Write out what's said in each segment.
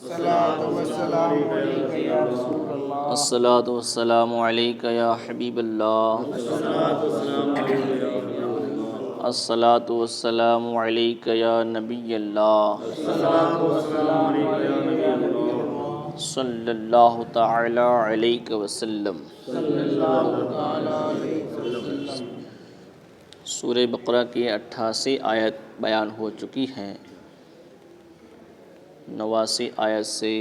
الصلاۃ والسلام علیک یا حبیب اللہ، الصلاۃ والسلام علیک یا نبی اللہ، صلی اللہ تعالی علیہ وسلم۔ سورہ بقرہ کی 88 آیت بیان ہو چکی ہیں، 89 آیت سے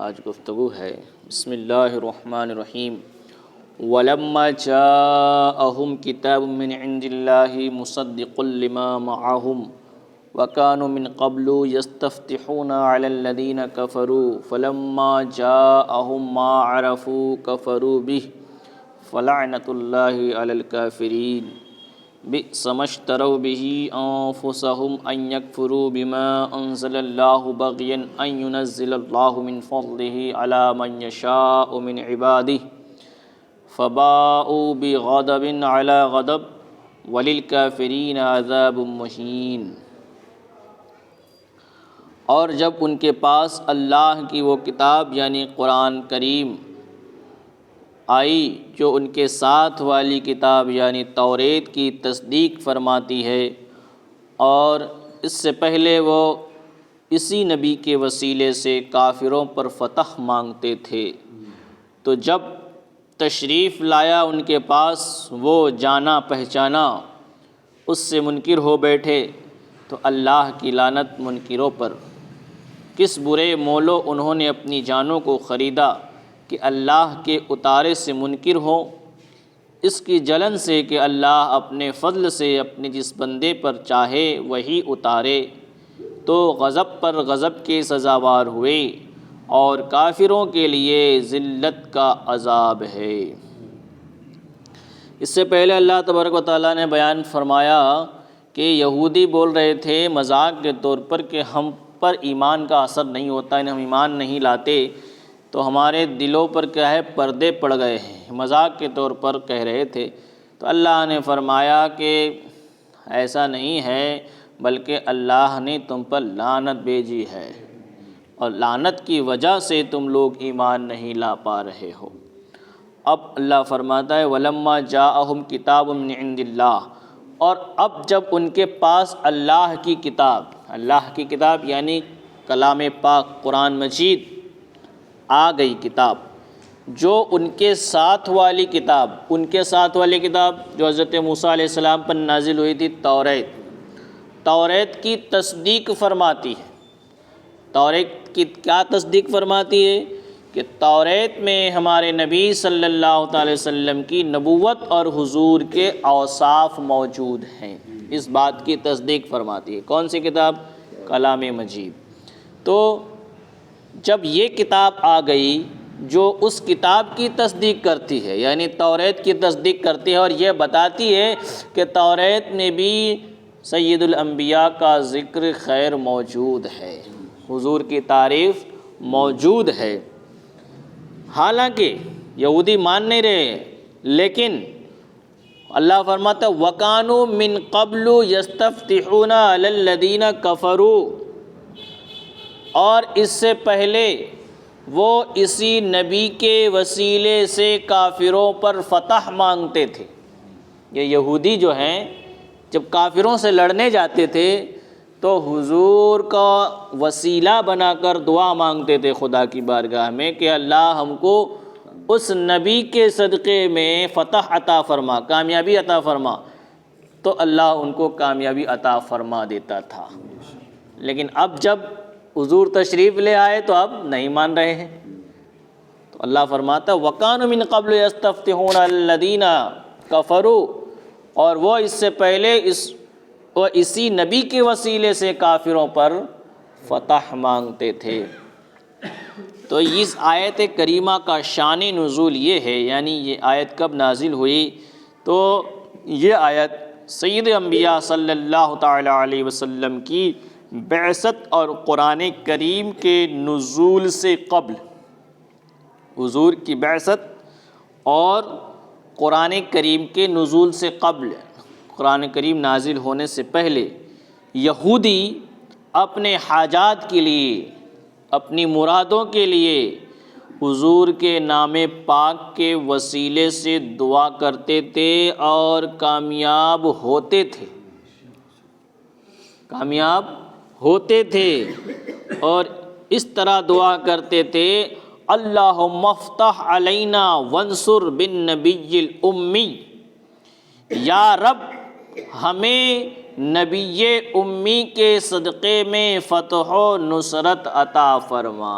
آج گفتگو ہے۔ بسم اللہ الرحمن الرحیم۔ وَلَمَّا جَاءَهُمْ كِتَابٌ مِّنْ عِندِ اللَّهِ مُصَدِّقٌ لِّمَا مَعَهُمْ وَكَانُوا مِنْ قَبْلُ يَسْتَفْتِحُونَ عَلَى الَّذِينَ كَفَرُوا فَلَمَّا جَاءَهُمْ مَا عَرَفُوا كَفَرُوا بِهِ فَلَعْنَةُ اللَّهِ عَلَى الْكَافِرِينَ بِئْسَ مَا اشْتَرَوْا بِهِ أَنفُسَهُمْ أَن يَكْفُرُوا بِمَا أَنزَلَ اللَّهُ بَغْيًا أَن يُنَزِّلَ اللَّهُ مِنْ فَضْلِهِ عَلَى مَن يَشَاءُ مِنْ عِبَادِهِ فَبَاءُوا بِغَضَبٍ عَلَى غَضَبٍ وَلِلْكَافِرِينَ عَذَابٌ مُّهِينٌ۔ اور جب ان کے پاس اللہ کی وہ کتاب یعنی قرآن کریم آئی جو ان کے ساتھ والی کتاب یعنی توریت کی تصدیق فرماتی ہے، اور اس سے پہلے وہ اسی نبی کے وسیلے سے کافروں پر فتح مانگتے تھے، تو جب تشریف لایا ان کے پاس وہ جانا پہچانا، اس سے منکر ہو بیٹھے، تو اللہ کی لعنت منکروں پر۔ کس برے مولوں انہوں نے اپنی جانوں کو خریدا کہ اللہ کے اتارے سے منکر ہوں، اس کی جلن سے کہ اللہ اپنے فضل سے اپنے جس بندے پر چاہے وہی اتارے، تو غضب پر غضب کے سزاوار ہوئے، اور کافروں کے لیے ذلت کا عذاب ہے۔ اس سے پہلے اللہ تبارک و تعالیٰ نے بیان فرمایا کہ یہودی بول رہے تھے مذاق کے طور پر کہ ہم پر ایمان کا اثر نہیں ہوتا، ہم ایمان نہیں لاتے، تو ہمارے دلوں پر کیا ہے پردے پڑ گئے ہیں، مذاق کے طور پر کہہ رہے تھے۔ تو اللہ نے فرمایا کہ ایسا نہیں ہے، بلکہ اللہ نے تم پر لعنت بھیجی ہے، اور لعنت کی وجہ سے تم لوگ ایمان نہیں لا پا رہے ہو۔ اب اللہ فرماتا ہے وَلَمَّا جَاءَهُمْ كِتَابٌ مِّنْ عِندِ اللَّهِ، اور اب جب ان کے پاس اللہ کی کتاب، اللہ کی کتاب یعنی کلام پاک قرآن مجید آ گئی کتاب، جو ان کے ساتھ والی کتاب، ان کے ساتھ والی کتاب جو حضرت موسیٰ علیہ السلام پر نازل ہوئی تھی، توریت کی تصدیق فرماتی ہے۔ توریت کی کیا تصدیق فرماتی ہے؟ کہ توریت میں ہمارے نبی صلی اللہ تعالی وسلم کی نبوت اور حضور کے اوصاف موجود ہیں، اس بات کی تصدیق فرماتی ہے۔ کون سی کتاب؟ کلام مجید۔ تو جب یہ کتاب آ گئی جو اس کتاب کی تصدیق کرتی ہے، یعنی توریت کی تصدیق کرتی ہے، اور یہ بتاتی ہے کہ توریت میں بھی سید الانبیاء کا ذکر خیر موجود ہے، حضور کی تعریف موجود ہے۔ حالانکہ یہودی مان نہیں رہے، لیکن اللہ فرماتا ہے وَكَانُوا مِن قَبْلُ يَسْتَفْتِحُونَ عَلَى الَّذِينَ كَفَرُوا، اور اس سے پہلے وہ اسی نبی کے وسیلے سے کافروں پر فتح مانگتے تھے۔ یہ یہودی جو ہیں جب کافروں سے لڑنے جاتے تھے تو حضور کا وسیلہ بنا کر دعا مانگتے تھے خدا کی بارگاہ میں کہ اللہ ہم کو اس نبی کے صدقے میں فتح عطا فرما، کامیابی عطا فرما، تو اللہ ان کو کامیابی عطا فرما دیتا تھا۔ لیکن اب جب حضور تشریف لے آئے تو اب نہیں مان رہے ہیں، تو اللہ فرماتا وَكَانُوا مِن قَبْلُ يَسْتَفْتِحُونَ الَّذِينَ كَفَرُوا، اور وہ اس سے پہلے اسی نبی کے وسیلے سے کافروں پر فتح مانگتے تھے۔ تو اس آیت کریمہ کا شان نزول یہ ہے، یعنی یہ آیت کب نازل ہوئی؟ تو یہ آیت سید انبیاء صلی اللہ تعالی علیہ وسلم کی بعثت اور قرآن کریم کے نزول سے قبل، حضور کی بعثت اور قرآن کریم کے نزول سے قبل، قرآن کریم نازل ہونے سے پہلے یہودی اپنے حاجات کے لیے اپنی مرادوں کے لیے حضور کے نام پاک کے وسیلے سے دعا کرتے تھے اور کامیاب ہوتے تھے، کامیاب ہوتے تھے، اور اس طرح دعا کرتے تھے، اللہم افتح علینا وانصر بالنبی الامی، یا رب ہمیں نبی امی کے صدقے میں فتح و نصرت عطا فرما۔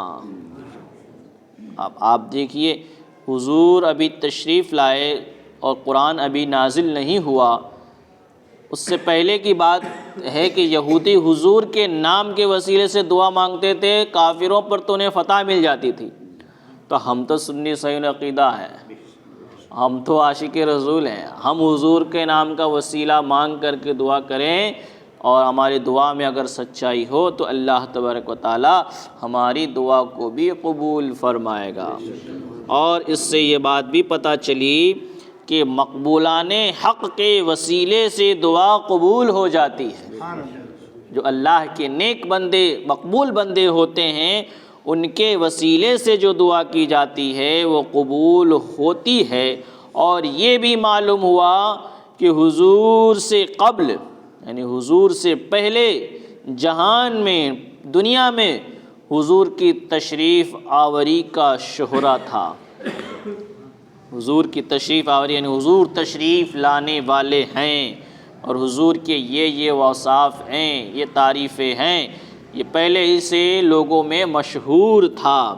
اب آپ دیکھیے، حضور ابھی تشریف لائے اور قرآن ابھی نازل نہیں ہوا، اس سے پہلے کی بات ہے کہ یہودی حضور کے نام کے وسیلے سے دعا مانگتے تھے، کافروں پر تو انہیں فتح مل جاتی تھی۔ تو ہم تو سنی صحیح العقیدہ ہیں، ہم تو عاشق رسول ہیں، ہم حضور کے نام کا وسیلہ مانگ کر کے دعا کریں، اور ہماری دعا میں اگر سچائی ہو تو اللہ تبارک و تعالی ہماری دعا کو بھی قبول فرمائے گا۔ اور اس سے یہ بات بھی پتہ چلی کہ مقبولان حق کے وسیلے سے دعا قبول ہو جاتی ہے۔ جو اللہ کے نیک بندے، مقبول بندے ہوتے ہیں، ان کے وسیلے سے جو دعا کی جاتی ہے وہ قبول ہوتی ہے۔ اور یہ بھی معلوم ہوا کہ حضور سے قبل، یعنی حضور سے پہلے، جہان میں، دنیا میں حضور کی تشریف آوری کا شہرہ تھا۔ حضور کی تشریف آوری یعنی حضور تشریف لانے والے ہیں، اور حضور کے یہ اوصاف ہیں، یہ تعریفیں ہیں، یہ پہلے ہی سے لوگوں میں مشہور تھا۔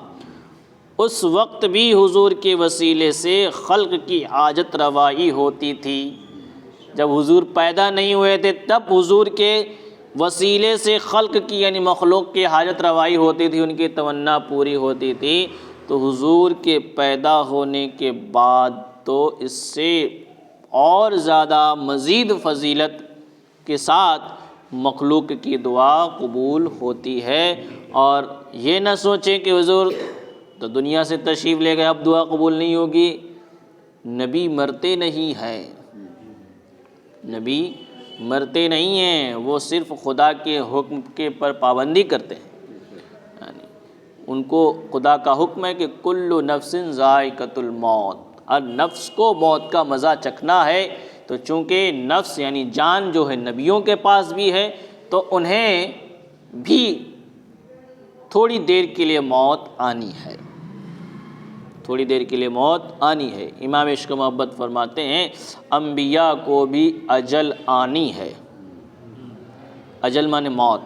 اس وقت بھی حضور کے وسیلے سے خلق کی حاجت روائی ہوتی تھی۔ جب حضور پیدا نہیں ہوئے تھے تب حضور کے وسیلے سے خلق کی یعنی مخلوق کی حاجت روائی ہوتی تھی، ان کی تمنا پوری ہوتی تھی۔ تو حضور کے پیدا ہونے کے بعد تو اس سے اور زیادہ مزید فضیلت کے ساتھ مخلوق کی دعا قبول ہوتی ہے۔ اور یہ نہ سوچیں کہ حضور تو دنیا سے تشریف لے گئے اب دعا قبول نہیں ہوگی۔ نبی مرتے نہیں ہیں، نبی مرتے نہیں ہیں، وہ صرف خدا کے حکم کے پر پابندی کرتے ہیں۔ یعنی ان کو خدا کا حکم ہے کہ کل نفس ذائقۃ الموت، ہر نفس کو موت کا مزہ چکھنا ہے۔ تو چونکہ نفس یعنی جان جو ہے نبیوں کے پاس بھی ہے، تو انہیں بھی تھوڑی دیر کے لیے موت آنی ہے، تھوڑی دیر کے لیے موت آنی ہے۔ امام عشق و محبت فرماتے ہیں انبیاء کو بھی اجل آنی ہے۔ اجل مانے موت،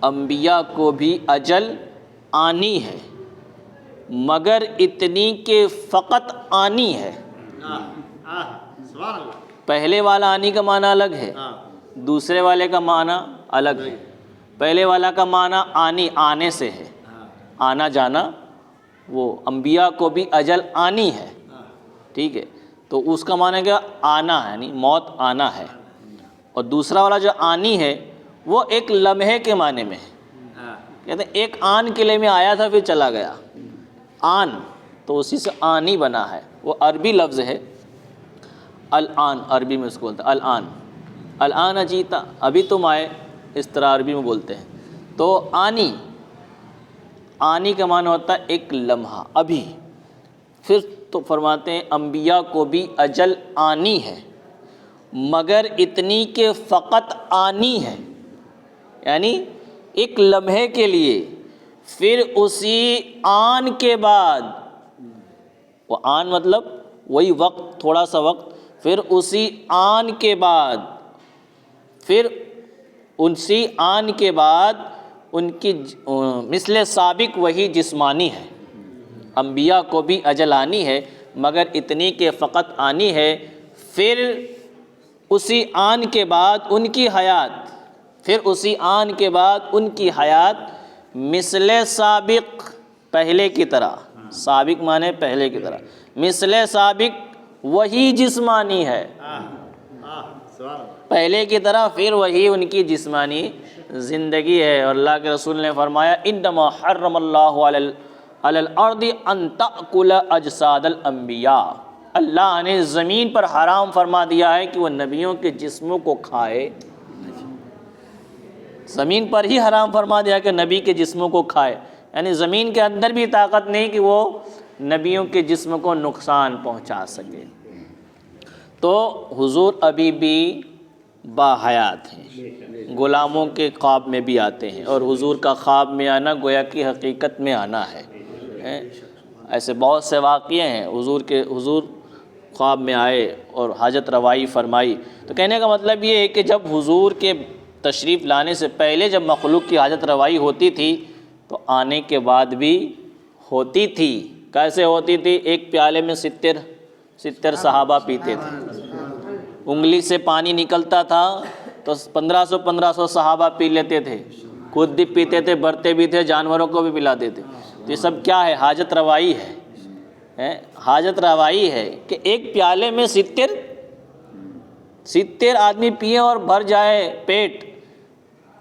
انبیاء کو بھی اجل آنی ہے، مگر اتنی کہ فقط آنی ہے۔ پہلے والا آنی کا معنی الگ ہے، دوسرے والے کا معنی الگ ہے۔ پہلے والا کا معنی آنی، آنے سے ہے، آنا جانا، وہ انبیاء کو بھی اجل آنی ہے، ٹھیک ہے۔ تو اس کا معنی کیا؟ آنا ہے، یعنی موت آنا ہے۔ اور دوسرا والا جو آنی ہے وہ ایک لمحے کے معنی میں ہے، کہتے ہیں ایک آن قلعے میں آیا تھا پھر چلا گیا، آن، تو اسی سے آنی بنا ہے۔ وہ عربی لفظ ہے، الآن، عربی میں اس کو بولتے ہیں الآن، الآن اجیتا، ابھی تم آئے، اس طرح عربی میں بولتے ہیں۔ تو آنی، آنی کا معنی ہوتا ہے ایک لمحہ، ابھی۔ پھر تو فرماتے ہیں انبیاء کو بھی اجل آنی ہے، مگر اتنی کہ فقط آنی ہے، یعنی ایک لمحے کے لیے، پھر اسی آن کے بعد، وہ آن مطلب وہی وقت، تھوڑا سا وقت، پھر اسی آن کے بعد، پھر اسی آن کے بعد ان کی مثل سابق وہی جسمانی ہے۔ انبیاء کو بھی اجل آنی ہے مگر اتنی کہ فقط آنی ہے، پھر اسی آن کے بعد ان کی حیات، پھر اسی آن کے بعد ان کی حیات مثل سابق، پہلے کی طرح، سابق مانے پہلے کی طرح، مثل سابق وہی جسمانی ہے، پہلے کی طرح پھر وہی ان کی جسمانی زندگی ہے۔ اور اللہ کے رسول نے فرمایا انما حرم اللہ علی الارض ان تأکل اجساد الانبیاء، اللہ نے زمین پر حرام فرما دیا ہے کہ وہ نبیوں کے جسموں کو کھائے، زمین پر ہی حرام فرما دیا کہ نبی کے جسموں کو کھائے، یعنی زمین کے اندر بھی طاقت نہیں کہ وہ نبیوں کے جسم کو نقصان پہنچا سکے۔ تو حضور ابھی بھی باحیات ہیں، غلاموں کے خواب میں بھی آتے ہیں، اور حضور کا خواب میں آنا گویا کہ حقیقت میں آنا ہے۔ ایسے بہت سے واقعے ہیں، حضور خواب میں آئے اور حاجت روائی فرمائی۔ تو کہنے کا مطلب یہ ہے کہ جب حضور کے تشریف لانے سے پہلے جب مخلوق کی حاجت روائی ہوتی تھی تو آنے کے بعد بھی ہوتی تھی۔ کیسے ہوتی تھی؟ ایک پیالے میں 70 صحابہ پیتے تھے، انگلی سے پانی نکلتا تھا تو 1500 صحابہ پی لیتے تھے، خود بھی پیتے تھے، برتے بھی تھے، جانوروں کو بھی پلاتے تھے۔ تو یہ سب کیا ہے؟ حاجت روائی ہے، حاجت روائی ہے کہ ایک پیالے میں 70 آدمی پیے اور بھر جائے پیٹ۔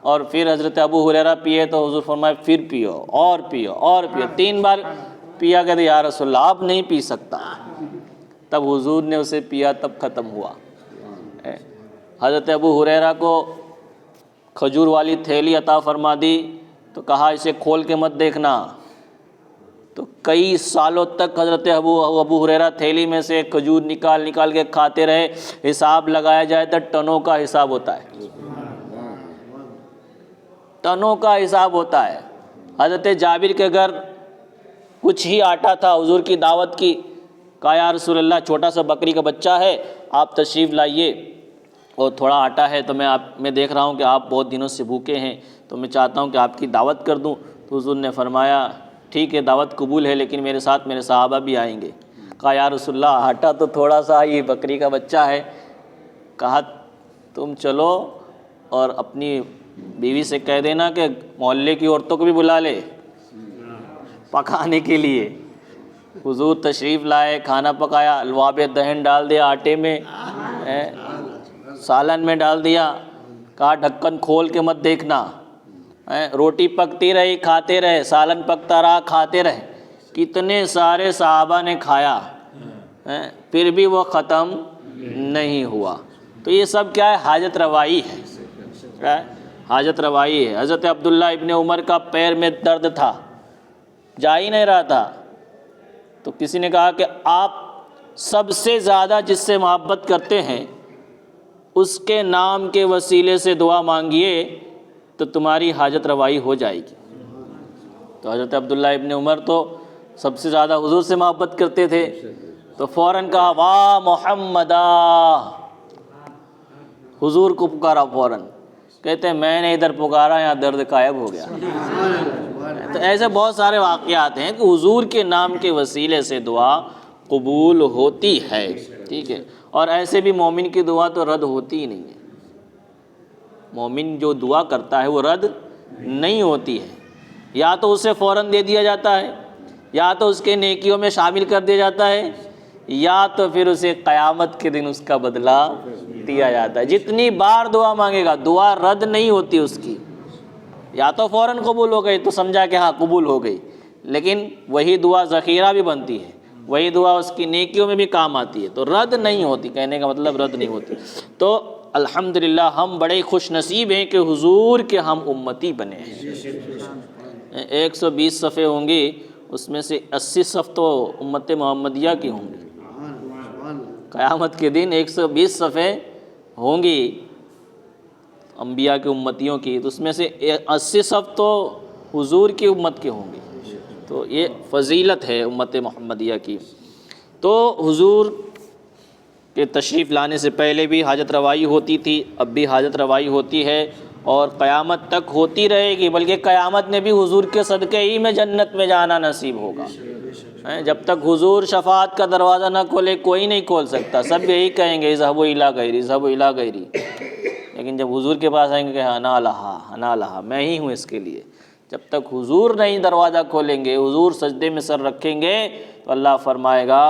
اور پھر حضرت ابو ہریرہ پیے تو حضور فرمائے پھر پیو اور پیو اور پیو، 3 بار پیا کہ یا رسول اللہ اب نہیں پی سکتا۔ تب حضور نے اسے پیا، تب ختم ہوا۔ حضرت ابو ہریرہ کو کھجور والی تھیلی عطا فرما دی تو کہا اسے کھول کے مت دیکھنا۔ تو کئی سالوں تک حضرت ابو ہریرہ تھیلی میں سے کھجور نکال کے کھاتے رہے۔ حساب لگایا جائے تو ٹنوں کا حساب ہوتا ہے، ٹنوں کا حساب ہوتا ہے۔ حضرت جابر کے گھر کچھ ہی آٹا تھا، حضور کی دعوت کی، کہا یا رسول اللہ چھوٹا سا بکری کا بچہ ہے، آپ تشریف لائیے، اور تھوڑا آٹا ہے تو میں دیکھ رہا ہوں کہ آپ بہت دنوں سے بھوکے ہیں، تو میں چاہتا ہوں کہ آپ کی دعوت کر دوں۔ تو حضور نے فرمایا ٹھیک ہے دعوت قبول ہے، لیکن میرے ساتھ میرے صحابہ بھی آئیں گے۔ کہا یا رسول اللہ آٹا تو تھوڑا سا، یہ بکری کا بچہ ہے۔ کہا تم چلو اور اپنی بیوی سے کہہ دینا کہ محلے کی عورتوں کو بھی بلا لے پکانے کے لیے۔ حضور تشریف لائے، کھانا پکایا، لعاب دہن ڈال دیا آٹے میں، سالن میں ڈال دیا، کہا ڈھکن کھول کے مت دیکھنا۔ روٹی پکتی رہی، کھاتے رہے، سالن پکتا رہا، کھاتے رہے۔ کتنے سارے صحابہ نے کھایا، پھر بھی وہ ختم نہیں ہوا۔ تو یہ سب کیا ہے؟ حاجت روائی ہے، حاجت روائی ہے۔ حضرت عبداللہ ابن عمر کا پیر میں درد تھا، جا ہی نہیں رہا تھا، تو کسی نے کہا کہ آپ سب سے زیادہ جس سے محبت کرتے ہیں اس کے نام کے وسیلے سے دعا مانگیے تو تمہاری حاجت روائی ہو جائے گی۔ تو حضرت عبداللہ ابن عمر تو سب سے زیادہ حضور سے محبت کرتے تھے، تو فوراً کہا واہ محمدا، حضور کو پکارا فوراً۔ کہتے ہیں میں نے ادھر پکارا، یہاں درد غائب ہو گیا۔ تو ایسے بہت سارے واقعات ہیں کہ حضور کے نام کے وسیلے سے دعا قبول ہوتی ہے، ٹھیک ہے۔ اور ایسے بھی مومن کی دعا تو رد ہوتی ہی نہیں ہے، مومن جو دعا کرتا ہے وہ رد نہیں ہوتی ہے، یا تو اسے فوراً دے دیا جاتا ہے، یا تو اس کے نیکیوں میں شامل کر دیا جاتا ہے، یا تو پھر اسے قیامت کے دن اس کا بدلہ دیا جاتا ہے۔ جتنی بار دعا مانگے گا دعا رد نہیں ہوتی اس کی، یا تو فوراً قبول ہو گئی تو سمجھا کہ ہاں قبول ہو گئی، لیکن وہی دعا ذخیرہ بھی بنتی ہے، وہی دعا اس کی نیکیوں میں بھی کام آتی ہے، تو رد نہیں ہوتی، کہنے کا مطلب رد نہیں ہوتی۔ تو الحمدللہ ہم بڑے خوش نصیب ہیں کہ حضور کے ہم امتی بنے ہیں۔ 120 صفحے ہوں گی، اس میں سے 80 صف تو امت محمدیہ کی ہوں گی۔ قیامت کے دن 120 صفحے ہوں گی انبیاء کی امتیوں کی، تو اس میں سے 80 صف تو حضور کی امت کے ہوں گے۔ تو یہ فضیلت ہے امت محمدیہ کی۔ تو حضور کے تشریف لانے سے پہلے بھی حاجت روائی ہوتی تھی، اب بھی حاجت روائی ہوتی ہے، اور قیامت تک ہوتی رہے گی، بلکہ قیامت میں بھی حضور کے صدقے ہی میں جنت میں جانا نصیب ہوگا۔ جب تک حضور شفاعت کا دروازہ نہ کھولے کوئی نہیں کھول سکتا، سب یہی کہیں گے اذهبوا الی غیری، اذهبوا الی غیری، لیکن جب حضور کے پاس آئیں گے کہ انا لہا، انا لہا، میں ہی ہوں اس کے لیے۔ جب تک حضور نہیں دروازہ کھولیں گے، حضور سجدے میں سر رکھیں گے، تو اللہ فرمائے گا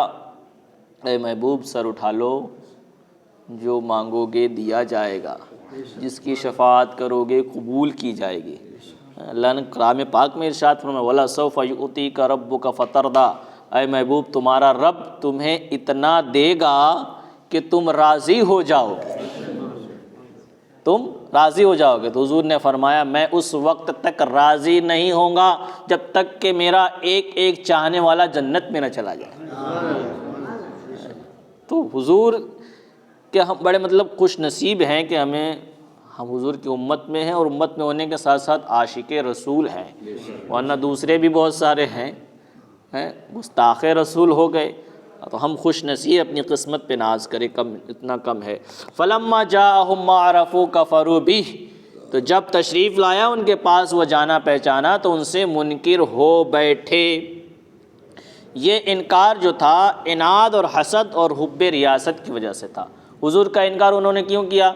اے محبوب سر اٹھا لو، جو مانگو گے دیا جائے گا، جس کی شفاعت کرو گے قبول کی جائے گی۔ اللہ نے کلام پاک میں ارشاد فرمایا وَلَسَوْفَ يُؤْتِيكَ رَبُّكَ فَتَرْضَىٰ، اے محبوب تمہارا رب تمہیں اتنا دے گا کہ تم راضی ہو جاؤ گے۔ تم راضی ہو جاؤ گے۔ تو حضور نے فرمایا میں اس وقت تک راضی نہیں ہوں گا جب تک کہ میرا ایک ایک چاہنے والا جنت میں نہ چلا جائے۔ تو حضور کہ ہم بڑے مطلب خوش نصیب ہیں کہ ہم حضور کی امت میں ہیں، اور امت میں ہونے کے ساتھ ساتھ عاشق رسول ہیں، ورنہ دوسرے بھی بہت سارے ہیں گستاخ رسول ہو گئے۔ تو ہم خوش نصیب، اپنی قسمت پہ ناز کرے، کم اتنا کم ہے۔ فلما جاءہم ما عرفوا کفروا بہ، تو جب تشریف لایا ان کے پاس وہ جانا پہچانا تو ان سے منکر ہو بیٹھے۔ یہ انکار جو تھا عناد اور حسد اور حب ریاست کی وجہ سے تھا۔ حضور کا انکار انہوں نے کیوں کیا؟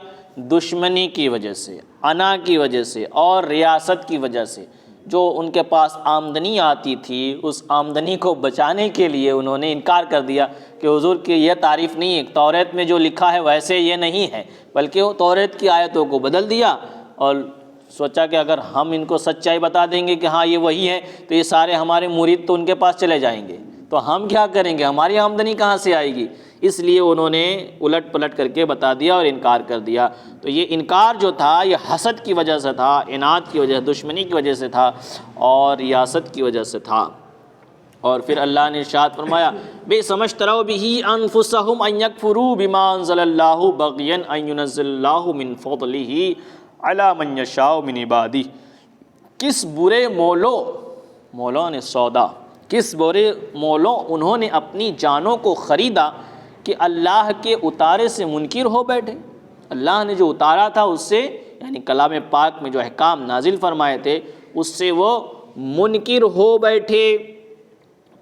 دشمنی کی وجہ سے، انا کی وجہ سے اور ریاست کی وجہ سے۔ جو ان کے پاس آمدنی آتی تھی اس آمدنی کو بچانے کے لیے انہوں نے انکار کر دیا کہ حضور کی یہ تعریف نہیں ہے، توریت میں جو لکھا ہے ویسے یہ نہیں ہے، بلکہ وہ توریت کی آیتوں کو بدل دیا اور سوچا کہ اگر ہم ان کو سچائی بتا دیں گے کہ ہاں یہ وہی ہے تو یہ سارے ہمارے مرید تو ان کے پاس چلے جائیں گے، تو ہم کیا کریں گے، ہماری آمدنی کہاں سے آئے گی؟ اس لیے انہوں نے الٹ پلٹ کر کے بتا دیا اور انکار کر دیا۔ تو یہ انکار جو تھا یہ حسد کی وجہ سے تھا، عناد کی وجہ، دشمنی کی وجہ سے تھا اور ریاست کی وجہ سے تھا۔ اور پھر اللہ نے ارشاد فرمایا بئس ما اشتروا بہ انفسهم ان یکفروا بما انزل اللہ بغیا ان ینزل اللہ من فضلہ علی من یشاء من عبادہ۔ کس برے مولوں نے سودا، کس برے مولوں انہوں نے اپنی جانوں کو خریدا کہ اللہ کے اتارے سے منکر ہو بیٹھے۔ اللہ نے جو اتارا تھا اس سے، یعنی کلام پاک میں جو احکام نازل فرمائے تھے اس سے وہ منکر ہو بیٹھے۔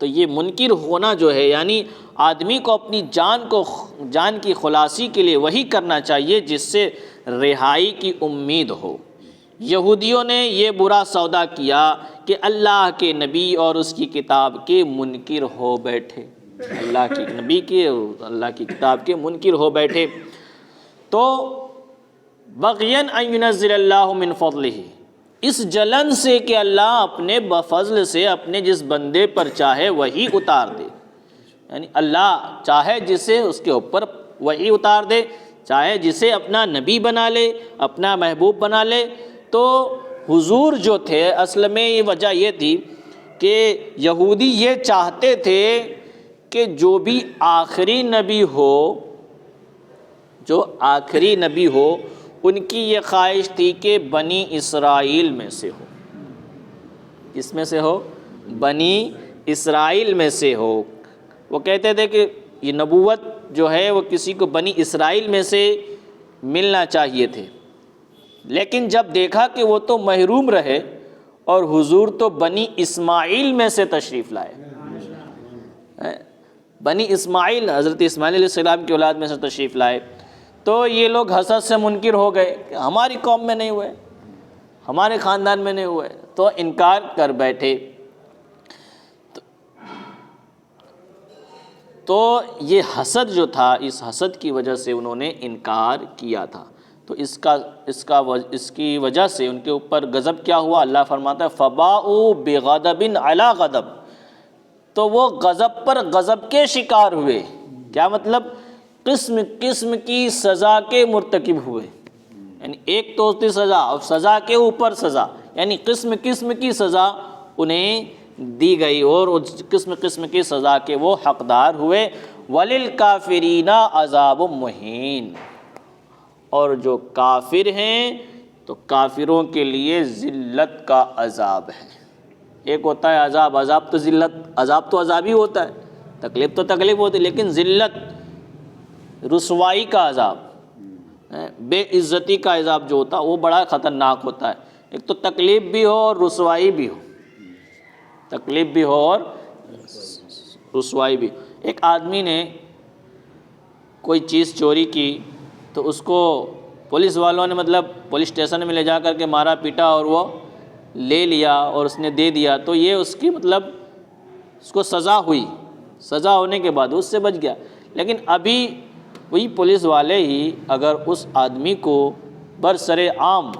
تو یہ منکر ہونا جو ہے یعنی آدمی کو اپنی جان کی خلاصی کے لیے وہی کرنا چاہیے جس سے رہائی کی امید ہو۔ یہودیوں نے یہ برا سودا کیا کہ اللہ کے نبی اور اس کی کتاب کے منکر ہو بیٹھے، اللہ کے نبی کے، اللہ کی کتاب کے منکر ہو بیٹھے۔ تو بغین ان ینزل اللہ من فضلہ، اس جلن سے کہ اللہ اپنے بفضل سے اپنے جس بندے پر چاہے وہی اتار دے، یعنی اللہ چاہے جسے اس کے اوپر وہی اتار دے، چاہے جسے اپنا نبی بنا لے، اپنا محبوب بنا لے۔ تو حضور جو تھے اصل میں یہ وجہ یہ تھی کہ یہودی یہ چاہتے تھے کہ جو بھی آخری نبی ہو، جو آخری نبی ہو، ان کی یہ خواہش تھی کہ بنی اسرائیل میں سے ہو۔ کس میں سے ہو؟ بنی اسرائیل میں سے ہو۔ وہ کہتے تھے کہ یہ نبوت جو ہے وہ کسی کو بنی اسرائیل میں سے ملنا چاہیے تھے، لیکن جب دیکھا کہ وہ تو محروم رہے اور حضور تو بنی اسماعیل میں سے تشریف لائے، بنی اسماعیل، حضرت اسماعیل علیہ السلام کی اولاد میں سے تشریف لائے، تو یہ لوگ حسد سے منکر ہو گئے کہ ہماری قوم میں نہیں ہوئے، ہمارے خاندان میں نہیں ہوئے، تو انکار کر بیٹھے۔ تو یہ حسد جو تھا، اس حسد کی وجہ سے انہوں نے انکار کیا تھا۔ تو اس کی وجہ سے ان کے اوپر غضب کیا ہوا؟ اللہ فرماتا ہے فَبَاءُوا بِغَضَبٍ عَلَىٰ غَضَبٍ، تو وہ غضب پر غضب کے شکار ہوئے۔ کیا مطلب؟ قسم قسم کی سزا کے مرتکب ہوئے، یعنی ایک تو ہوتی سزا اور سزا کے اوپر سزا، یعنی قسم قسم کی سزا انہیں دی گئی اور قسم قسم کی سزا کے وہ حقدار ہوئے۔ وَلِلْكَافِرِينَ عَذَابٌ مُّهِينٌ، اور جو کافر ہیں تو کافروں کے لیے ذلت کا عذاب ہے۔ ایک ہوتا ہے عذاب، عذاب تو ذلت، عذاب تو عذاب ہی ہوتا ہے، تکلیف تو تکلیف ہوتی ہے، لیکن ذلت، رسوائی کا عذاب، بے عزتی کا عذاب جو ہوتا ہے وہ بڑا خطرناک ہوتا ہے۔ ایک تو تکلیف بھی ہو اور رسوائی بھی ہو، تکلیف بھی ہو اور رسوائی بھی۔ ایک آدمی نے کوئی چیز چوری کی تو اس کو پولیس والوں نے پولیس اسٹیشن میں لے جا کر کے مارا پیٹا اور وہ لے لیا اور اس نے دے دیا، تو یہ اس کی اس کو سزا ہوئی، سزا ہونے کے بعد اس سے بچ گیا۔ لیکن ابھی وہی پولیس والے ہی اگر اس آدمی کو برسر عام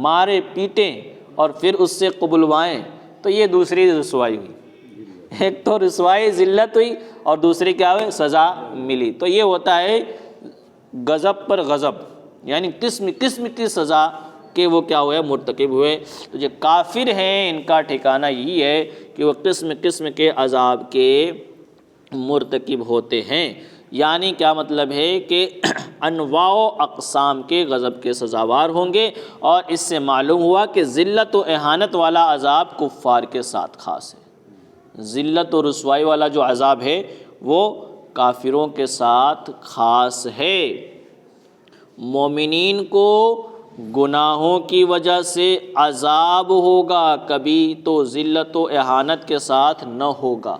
مارے پیٹیں اور پھر اس سے قبلوائیں تو یہ دوسری رسوائی ہوئی۔ ایک تو رسوائی ذلت ہوئی اور دوسری کیا ہوئی؟ سزا ملی۔ تو یہ ہوتا ہے غضب پر غضب، یعنی قسم قسم کی سزا کہ وہ کیا ہوئے مرتکب ہوئے۔ تو جو کافر ہیں ان کا ٹھکانہ یہی ہے کہ وہ قسم قسم کے عذاب کے مرتکب ہوتے ہیں۔ یعنی کیا مطلب ہے کہ انواع و اقسام کے غضب کے سزاوار ہوں گے، اور اس سے معلوم ہوا کہ ذلت و اہانت والا عذاب کفار کے ساتھ خاص ہے۔ ذلت و رسوائی والا جو عذاب ہے وہ کافروں کے ساتھ خاص ہے۔ مومنین کو گناہوں کی وجہ سے عذاب ہوگا، کبھی تو ذلت و اہانت کے ساتھ نہ ہوگا۔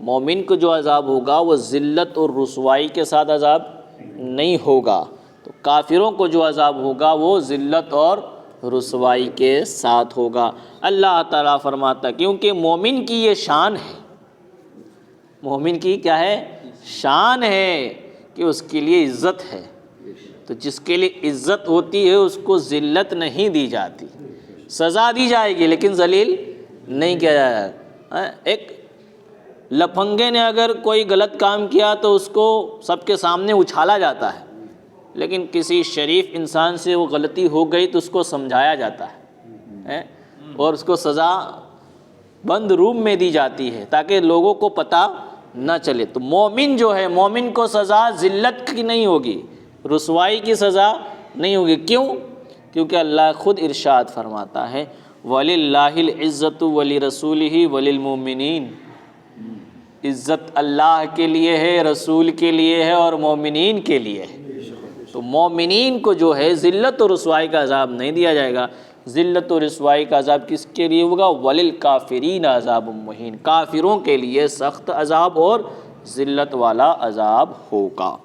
مومن کو جو عذاب ہوگا وہ ذلت اور رسوائی کے ساتھ عذاب نہیں ہوگا، تو کافروں کو جو عذاب ہوگا وہ ذلت اور رسوائی کے ساتھ ہوگا۔ اللہ تعالیٰ فرماتا ہے کیونکہ مومن کی یہ شان ہے، مومن کی کیا ہے؟ شان ہے کہ اس کے لیے عزت ہے۔ تو جس کے لیے عزت ہوتی ہے اس کو ذلت نہیں دی جاتی، سزا دی جائے گی لیکن ذلیل نہیں کیا جائے گا۔ ایک لفنگے نے اگر کوئی غلط کام کیا تو اس کو سب کے سامنے اچھالا جاتا ہے، لیکن کسی شریف انسان سے وہ غلطی ہو گئی تو اس کو سمجھایا جاتا ہے اور اس کو سزا بند روم میں دی جاتی ہے تاکہ لوگوں کو پتہ نہ چلے۔ تو مومن جو ہے، مومن کو سزا ذلت کی نہیں ہوگی، رسوائی کی سزا نہیں ہوگی۔ کیوں؟ کیونکہ اللہ خود ارشاد فرماتا ہے وَلِلَّهِ الْعِزَّةُ وَلِرَسُولِهِ وَلِلْمُؤْمِنِينَ، عزت اللہ کے لیے ہے، رسول کے لیے ہے اور مومنین کے لیے ہے۔ تو مومنین کو جو ہے ذلت و رسوائی کا عذاب نہیں دیا جائے گا۔ ذلت و رسوائی کا عذاب کس کے لیے ہوگا؟ وَلِلْكَافِرِينَ عَذَابٌ مُّهِينٌ، کافروں کے لیے سخت عذاب اور ذلت والا عذاب ہوگا۔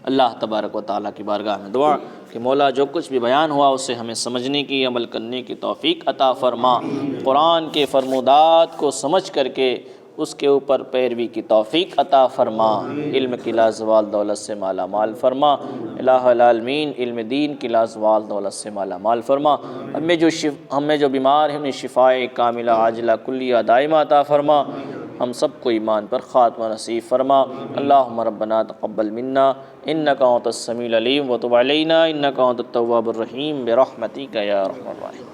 اللہ تبارک و تعالیٰ کی بارگاہ میں دعا کہ مولا جو کچھ بھی بیان ہوا اسے ہمیں سمجھنے کی، عمل کرنے کی توفیق عطا فرما۔ قرآن کے فرمودات کو سمجھ کر کے اس کے اوپر پیروی کی توفیق عطا فرما۔ علم کی لازوال دولت سے مالا مال فرما۔ الہ العالمین علم دین کی لازوال دولت سے مالا مال فرما۔ ہمیں جو بیمار ہیں انہیں شفائے کاملہ عاجلہ کلیہ دائمہ عطا فرما۔ ہم سب کو ایمان پر خاتمہ نصیب فرما۔ اللہم ربنا تقبل منا انک انت السمیع العلیم وتب علینا انک انت التواب الرحیم برحمتک یا ارحم الراحمین۔